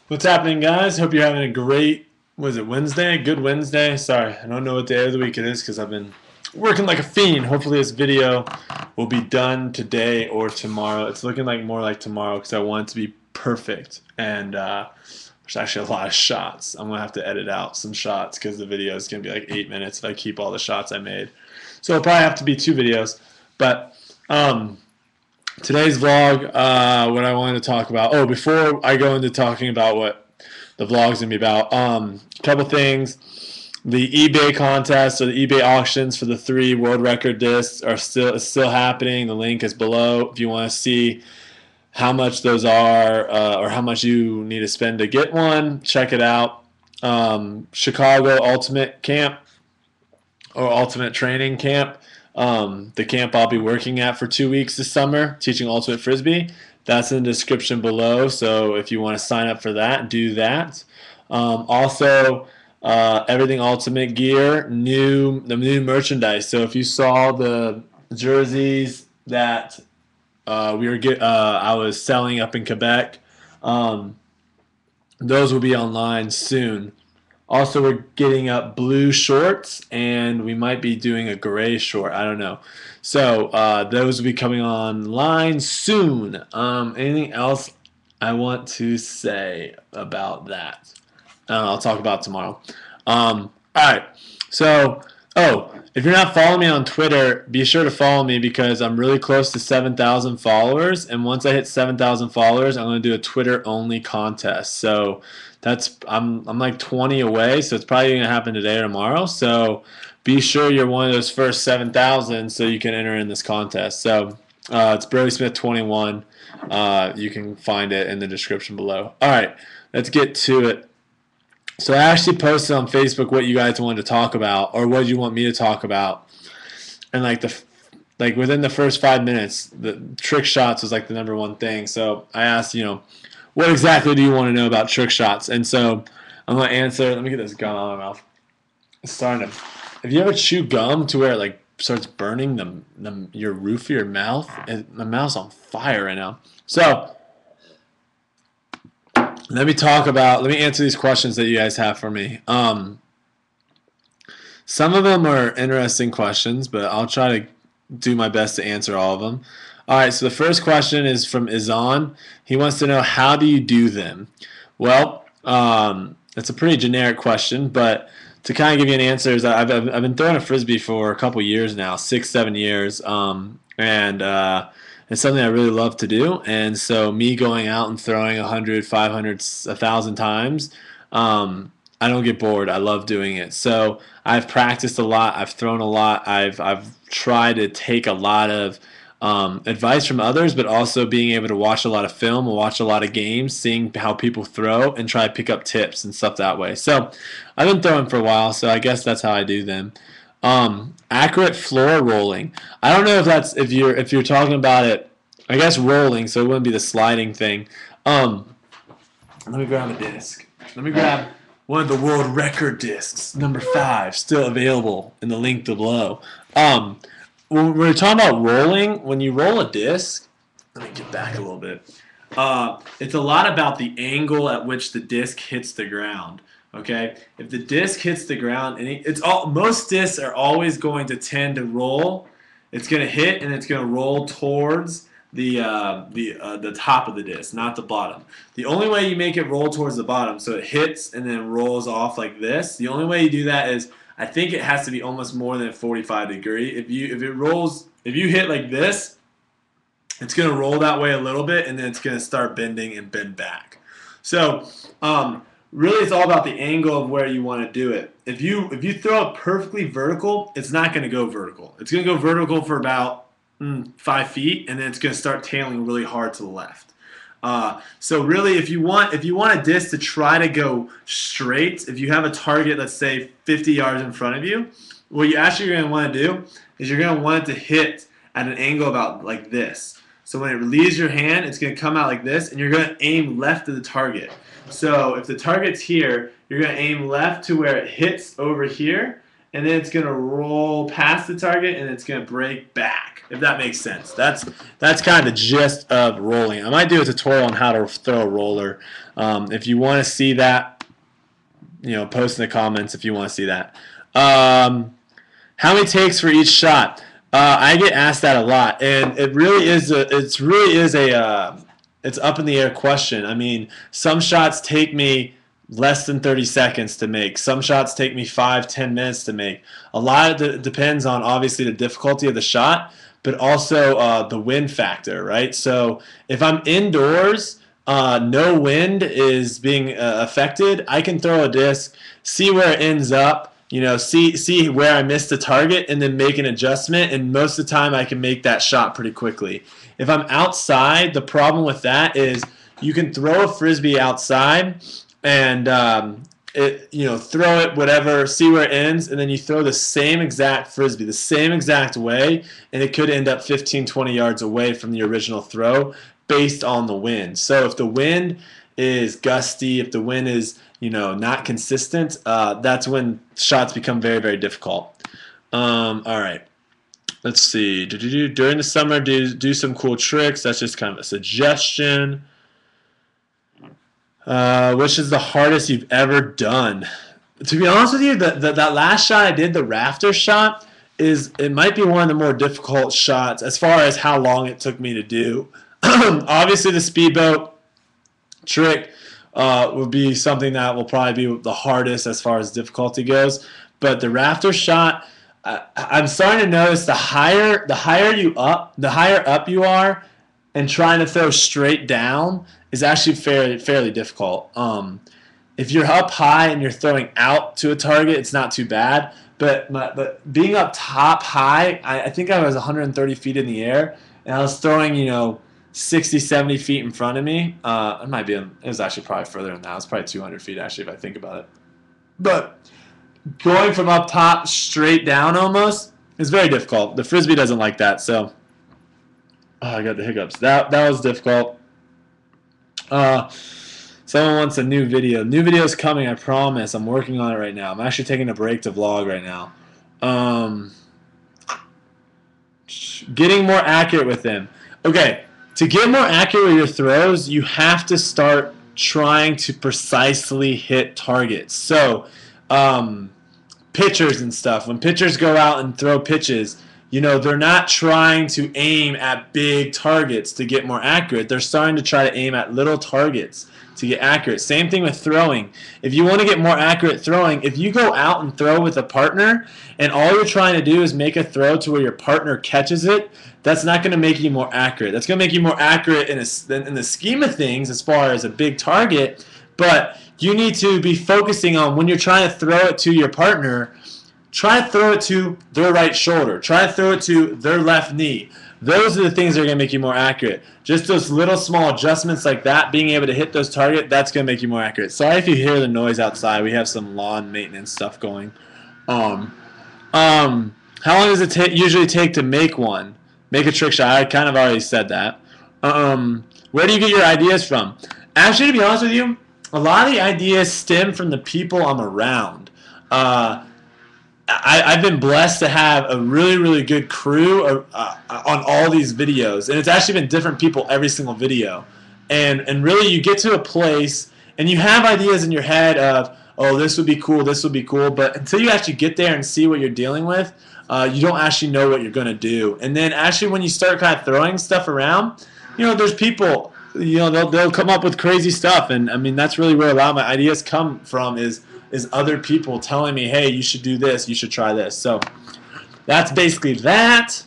What's happening, guys? Hope you're having a great, was it Wednesday? Good Wednesday. Sorry, I don't know what day of the week it is because I've been working like a fiend. Hopefully this video will be done today or tomorrow. It's looking like more like tomorrow because I want it to be perfect. And there's actually a lot of shots. I'm going to have to edit out some shots because the video is going to be like 8 minutes if I keep all the shots I made. So it'll probably have to be 2 videos. But today's vlog, what I wanted to talk about. Oh, before I go into talking about what the vlog's gonna be about, a couple things. The eBay contest or the eBay auctions for the 3 world record discs are still happening. The link is below if you want to see how much those are or how much you need to spend to get one. Check it out. Chicago Ultimate Camp or Ultimate Training Camp. The camp I'll be working at for 2 weeks this summer, teaching Ultimate Frisbee. That's in the description below, so if you want to sign up for that, do that. Also, everything Ultimate gear, the new merchandise. So if you saw the jerseys that I was selling up in Quebec, those will be online soon. Also, we're getting up blue shorts, and we might be doing a gray short. I don't know. So those will be coming online soon. Anything else I want to say about that? I'll talk about tomorrow. All right. So, if you're not following me on Twitter, be sure to follow me because I'm really close to 7,000 followers. And once I hit 7,000 followers, I'm going to do a Twitter-only contest. So I'm like 20 away, so it's probably going to happen today or tomorrow. So be sure you're one of those first 7,000 so you can enter in this contest. So it's BrodieSmith21. You can find it in the description below. All right, let's get to it. So I actually posted on Facebook what you guys wanted to talk about or what you want me to talk about. And like within the first 5 minutes, the trick shots was like the #1 thing. So I asked, what exactly do you want to know about trick shots? And so I'm going to answer. Let me get this gum out of my mouth. It's starting to. Have you ever chewed gum to where it like starts burning your roof of your mouth? My mouth's on fire right now. So let me answer these questions that you guys have for me. Some of them are interesting questions, but I'll try to do my best to answer all of them. All right, so the first question is from Izan. He wants to know, how do you do them? Well, it's a pretty generic question, but to kind of give you an answer, is I've been throwing a Frisbee for a couple years now, 6-7 years, and it's something I really love to do. And so me going out and throwing 100, 500, 1,000 times, I don't get bored. I love doing it. So I've practiced a lot. I've thrown a lot. I've tried to take a lot of advice from others, but also being able to watch a lot of film and watch a lot of games, seeing how people throw and try to pick up tips and stuff that way. So I've been throwing for a while, so I guess that's how I do them. Accurate floor rolling. I don't know if you're talking about it, I guess rolling, so it wouldn't be the sliding thing. Let me grab a disc. Let me grab one of the world record discs, #5, still available in the link below. When we're talking about rolling, when you roll a disc, let me get back a little bit. It's a lot about the angle at which the disc hits the ground. Okay, if the disc hits the ground, and most discs are always going to tend to roll. It's going to hit and it's going to roll towards the top of the disc, not the bottom. The only way you make it roll towards the bottom, so it hits and then rolls off like this. The only way you do that is, I think it has to be almost more than a 45 degree. If you hit like this, it's going to roll that way a little bit, and then it's going to start bending and bend back. So really, it's all about the angle of where you want to do it. If you throw it perfectly vertical, it's not going to go vertical. It's going to go vertical for about 5 feet, and then it's going to start tailing really hard to the left. So really, if you want a disc to try to go straight, if you have a target, let's say 50 yards in front of you, what you actually are going to want to do is you're going to want it to hit at an angle about like this. So when it leaves your hand, it's going to come out like this, and you're going to aim left of the target. So if the target's here, you're going to aim left to where it hits over here, and then it's going to roll past the target, and it's going to break back, if that makes sense. That's kind of the gist of rolling. I might do a tutorial on how to throw a roller. If you want to see that, post in the comments if you want to see that. How many takes for each shot? I get asked that a lot, and it really is it's up in the air question. I mean, some shots take me less than 30 seconds to make. Some shots take me 5-10 minutes to make. A lot of it depends on obviously the difficulty of the shot, but also the wind factor, right? So if I'm indoors, no wind is being affected, I can throw a disc, see where it ends up, see where I missed the target, and then make an adjustment, and most of the time I can make that shot pretty quickly. If I'm outside, the problem with that is you can throw a Frisbee outside and throw it whatever, see where it ends, and then you throw the same exact Frisbee, the same exact way, and it could end up 15-20 yards away from the original throw based on the wind. So if the wind is gusty, if the wind is not consistent, that's when shots become very, very difficult. All right. Let's see. During the summer, do some cool tricks. That's just kind of a suggestion. Which is the hardest you've ever done? To be honest with you, that last shot I did, the rafter shot, it might be one of the more difficult shots as far as how long it took me to do. Obviously, the speedboat trick would be something that will probably be the hardest as far as difficulty goes. But the rafter shot, I'm starting to notice the higher up you are, and trying to throw straight down is actually fairly difficult. If you're up high and you're throwing out to a target, it's not too bad. But being up top high, I think I was 130 feet in the air, and I was throwing 60, 70 feet in front of me. It was actually probably further than that. It was probably 200 feet actually if I think about it. But going from up top straight down almost is very difficult. The Frisbee doesn't like that, so I got the hiccups. That was difficult. Someone wants a new video. New video is coming, I promise. I'm working on it right now. I'm actually taking a break to vlog right now. Getting more accurate with them. Okay, to get more accurate with your throws, you have to start trying to precisely hit targets. So, pitchers and stuff, when pitchers go out and throw pitches, they're not trying to aim at big targets to get more accurate. They're starting to try to aim at little targets to get accurate. Same thing with throwing. If you want to get more accurate throwing, if you go out and throw with a partner and all you're trying to do is make a throw to where your partner catches it, that's not going to make you more accurate. That's going to make you more accurate in the scheme of things as far as a big target, but you need to be focusing on when you're trying to throw it to your partner, try to throw it to their right shoulder. Try to throw it to their left knee. Those are the things that are going to make you more accurate. Just those little small adjustments like that, being able to hit those targets, that's going to make you more accurate. Sorry if you hear the noise outside. We have some lawn maintenance stuff going. How long does it usually take to make one? Make a trick shot. I kind of already said that. Where do you get your ideas from? Actually, to be honest with you, a lot of the ideas stem from the people I'm around. I've been blessed to have a really, really good crew on all these videos. And it's actually been different people every single video. And really you get to a place and you have ideas in your head of, oh, this would be cool, this would be cool. But until you actually get there and see what you're dealing with, you don't actually know what you're going to do. And then actually when you start kind of throwing stuff around, there's people, they'll come up with crazy stuff. And I mean, that's really where a lot of my ideas come from is other people telling me, hey, you should do this, you should try this. So that's basically that.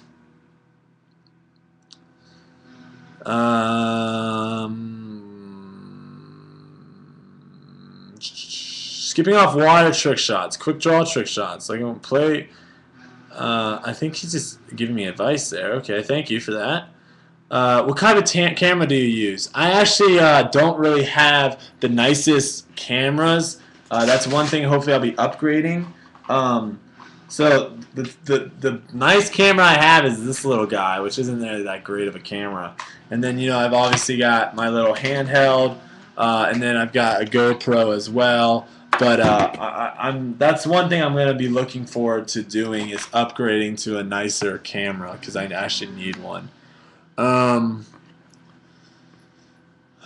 Skipping off water trick shots, quick draw trick shots. Like, I won't play. I think he's just giving me advice there. Okay, thank you for that. What kind of camera do you use? I actually don't really have the nicest cameras. That's one thing hopefully I'll be upgrading. So the nice camera I have is this little guy, which isn't really that great of a camera. And then I've obviously got my little handheld, and then I've got a GoPro as well. But that's one thing I'm going to be looking forward to doing is upgrading to a nicer camera because I actually need one.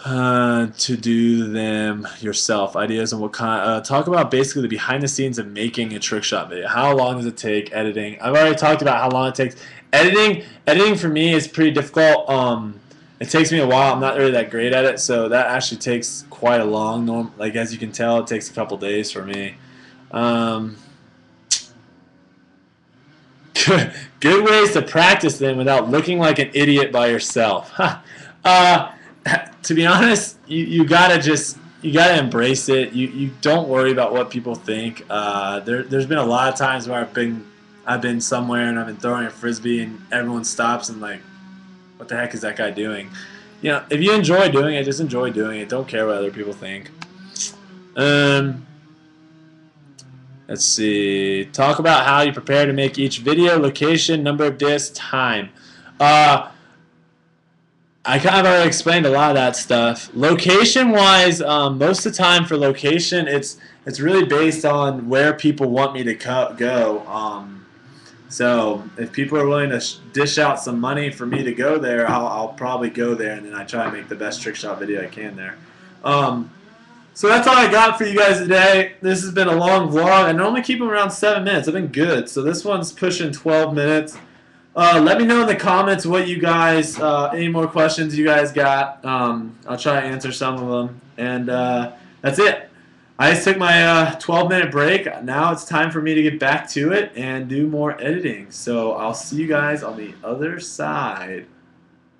To do them yourself. Ideas on what kind. Talk about basically the behind the scenes of making a trick shot video. How long does it take editing? I've already talked about how long it takes. Editing for me is pretty difficult. It takes me a while. I'm not really that great at it, so that actually takes quite a long. Like as you can tell, it takes a couple days for me. Good ways to practice them without looking like an idiot by yourself. To be honest, you gotta embrace it. You don't worry about what people think. There's been a lot of times where I've been somewhere and I've been throwing a frisbee and everyone stops and like, what the heck is that guy doing? You know, if you enjoy doing it, just enjoy doing it. Don't care what other people think. Let's see. Talk about how you prepare to make each video, location, number of discs, time. I kind of already explained a lot of that stuff. Location-wise, most of the time for location, it's really based on where people want me to go. So if people are willing to dish out some money for me to go there, I'll probably go there, and then I try to make the best trick shot video I can there. So that's all I got for you guys today. This has been a long vlog. I normally keep them around 7 minutes. I've been good. So this one's pushing 12 minutes. Let me know in the comments what you guys, any more questions you guys got. I'll try to answer some of them. And that's it. I just took my 12-minute break. Now it's time for me to get back to it and do more editing. So I'll see you guys on the other side.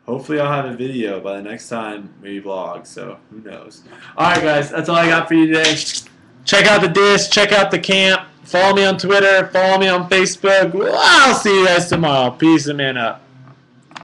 Hopefully I'll have a video by the next time we vlog. So who knows. Alright guys, that's all I got for you today. Check out the disc. Check out the camp. Follow me on Twitter. Follow me on Facebook. I'll see you guys tomorrow. Peace and man up.